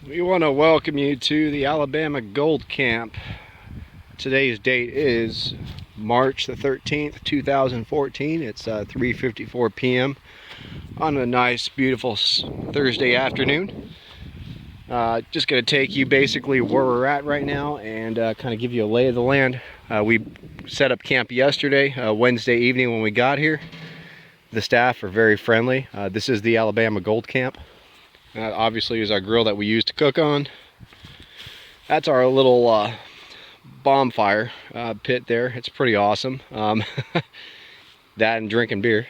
We want to welcome you to the Alabama Gold Camp. Today's date is March the 13th, 2014. It's 3:54 p.m. on a nice, beautiful Thursday afternoon. Just going to take you basically where we're at right now and kind of give you a lay of the land. We set up camp yesterday, Wednesday evening when we got here. The staff are very friendly. This is the Alabama Gold Camp. Obviously is our grill that we use to cook on. That's our little bonfire pit there. It's pretty awesome. That and drinking beer.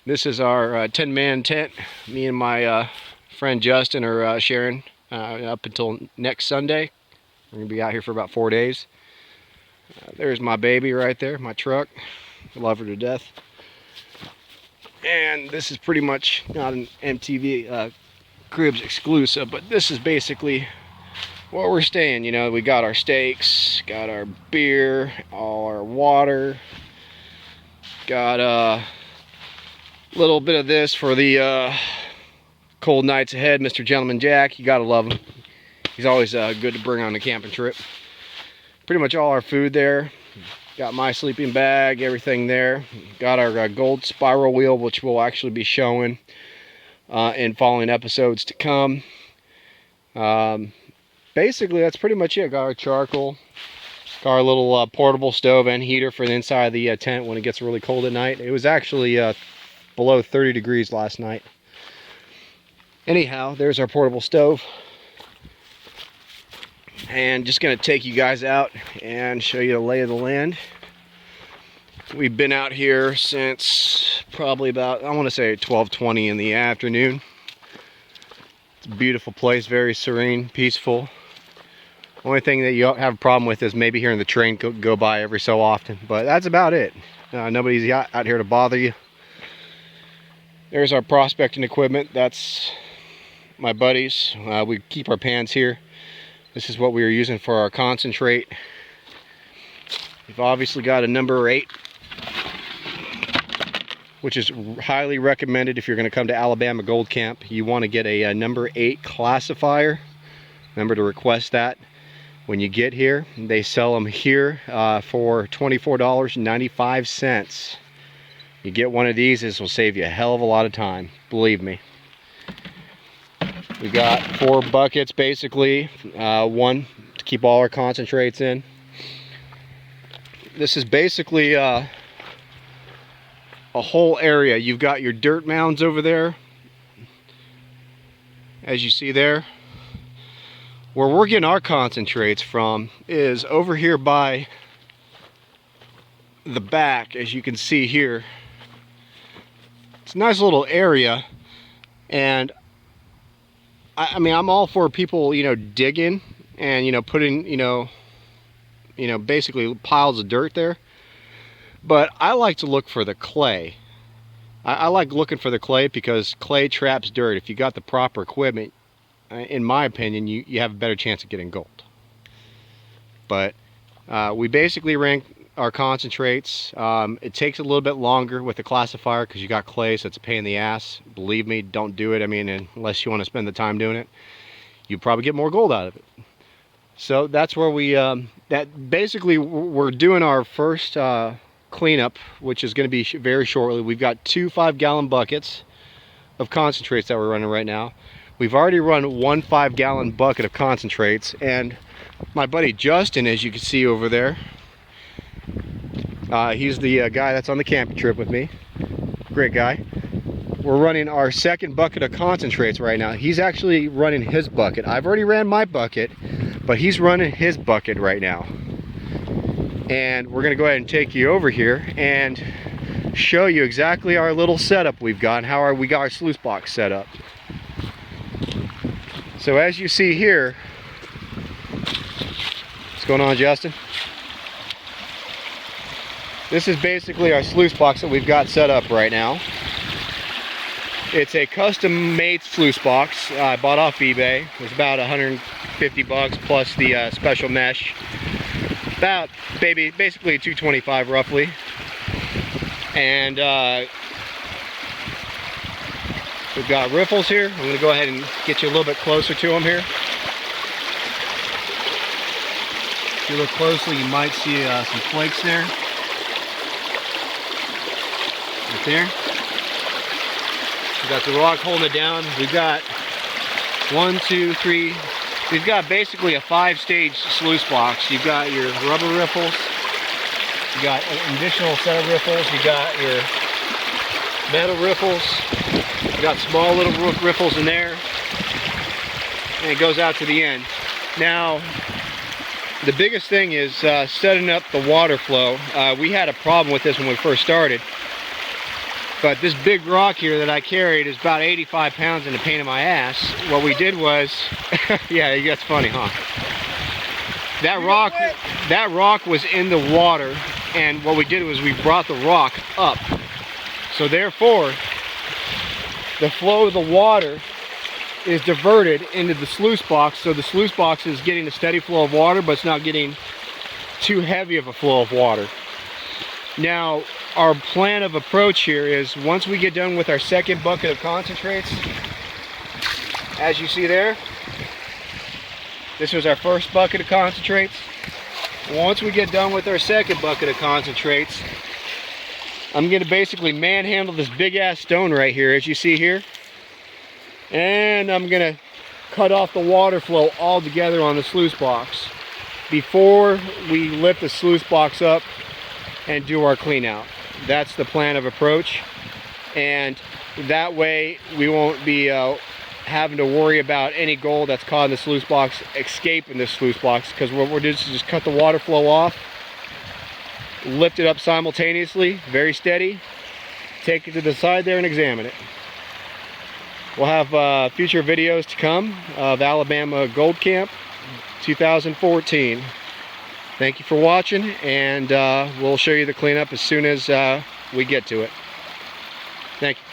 This is our 10-man tent. Me and my friend Justin are sharing up until next Sunday. We're going to be out here for about 4 days. There's my baby right there, my truck. I love her to death. And this is pretty much not an MTV Cribs exclusive, but this is basically where we're staying. You know, we got our steaks, got our beer, all our water, got a little bit of this for the cold nights ahead. Mr. Gentleman Jack, you gotta love him. He's always good to bring on a camping trip. Pretty much all our food there. Got my sleeping bag, everything there. Got our gold spiral wheel, which we'll actually be showing in following episodes to come. Basically, that's pretty much it. Got our charcoal. Got our little portable stove and heater for the inside of the tent when it gets really cold at night. It was actually below 30 degrees last night. Anyhow, there's our portable stove. And just going to take you guys out and show you the lay of the land. We've been out here since probably about, I want to say 12:20 in the afternoon. It's a beautiful place, very serene, peaceful. Only thing that you have a problem with is maybe hearing the train go by every so often, but that's about it. Nobody's out here to bother you. There's our prospecting equipment. That's my buddies. We keep our pans here. This is what we were using for our concentrate. We've obviously got a number 8, which is highly recommended if you're going to come to Alabama Gold Camp. You want to get a number 8 classifier. Remember to request that when you get here. They sell them here for $24.95. You get one of these, this will save you a hell of a lot of time, believe me. We got 4 buckets basically, one to keep all our concentrates in. This is basically a whole area. You've got your dirt mounds over there, as you see there. Where we're getting our concentrates from is over here by the back, as you can see here. It's a nice little area, and I mean, I'm all for people, you know, digging and, you know, putting, you know, basically piles of dirt there. But I like to look for the clay. I like looking for the clay because clay traps dirt. If you got the proper equipment, in my opinion, you have a better chance of getting gold. But we basically rank our concentrates. It takes a little bit longer with the classifier because you got clay, so it's a pain in the ass. Believe me, don't do it. I mean, unless you want to spend the time doing it, you probably get more gold out of it. So that's where we basically we're doing our first cleanup, which is going to be very shortly. We've got 2 5-gallon buckets of concentrates that we're running right now. We've already run 1 5-gallon bucket of concentrates, and my buddy Justin, as you can see over there, he's the guy that's on the camping trip with me. Great guy. We're running our second bucket of concentrates right now. He's actually running his bucket. I've already ran my bucket, but he's running his bucket right now. And we're going to go ahead and take you over here and show you exactly our little setup we've got and how we got our sluice box set up. So as you see here, what's going on, Justin? This is basically our sluice box that we've got set up right now. It's a custom made sluice box I bought off eBay. It was about 150 bucks plus the special mesh. About basically $225 roughly. And We've got riffles here. I'm going to go ahead and get you a little bit closer to them here. If you look closely, you might see some flakes there. Right there. We've got the rock holding it down. We've got 1, 2, 3. We've got basically a 5-stage sluice box. You've got your rubber riffles. You got an additional set of riffles. You got your metal riffles. You got small little riffles in there. And it goes out to the end. Now, the biggest thing is setting up the water flow. We had a problem with this when we first started. But this big rock here that I carried is about 85 pounds in the pain in my ass. What we did was, yeah, that's funny, huh? That rock was in the water, and what we did was we brought the rock up. So therefore, the flow of the water is diverted into the sluice box, so the sluice box is getting a steady flow of water, but it's not getting too heavy of a flow of water. Now, our plan of approach here is once we get done with our second bucket of concentrates, as you see there, this was our first bucket of concentrates. Once we get done with our second bucket of concentrates, I'm going to basically manhandle this big ass stone right here, as you see here, and I'm going to cut off the water flow altogether on the sluice box before we lift the sluice box up and do our clean out. That's the plan of approach, and that way we won't be having to worry about any gold that's caught in the sluice box escaping the sluice box, because what we're doing is just cut the water flow off, lift it up simultaneously, very steady, take it to the side there and examine it. We'll have future videos to come of Alabama Gold Camp 2014. Thank you for watching, and we'll show you the cleanup as soon as we get to it. Thank you.